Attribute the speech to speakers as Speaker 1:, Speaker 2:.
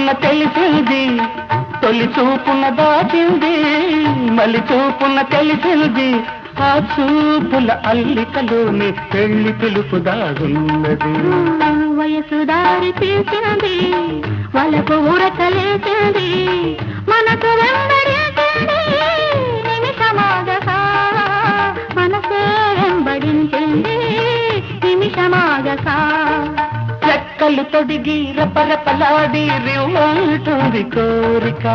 Speaker 1: చూపున తెలిసింది, తొలి చూపున దాచింది, మలి చూపున తెలిసింది, ఆ చూపుల అల్లికలోని పెళ్లి పిలుపు దాగున్నది.
Speaker 2: వయసు దారి తీసింది, వలకు ఉరకలేసింది, మనకు వెంబడించింది నిమిషమాగగా, మనసే వెంబడించింది నిమిషమాగగా.
Speaker 1: రెక్కలు తొడిగి రపరపలాడి రివ్వంటుంది కోరిక.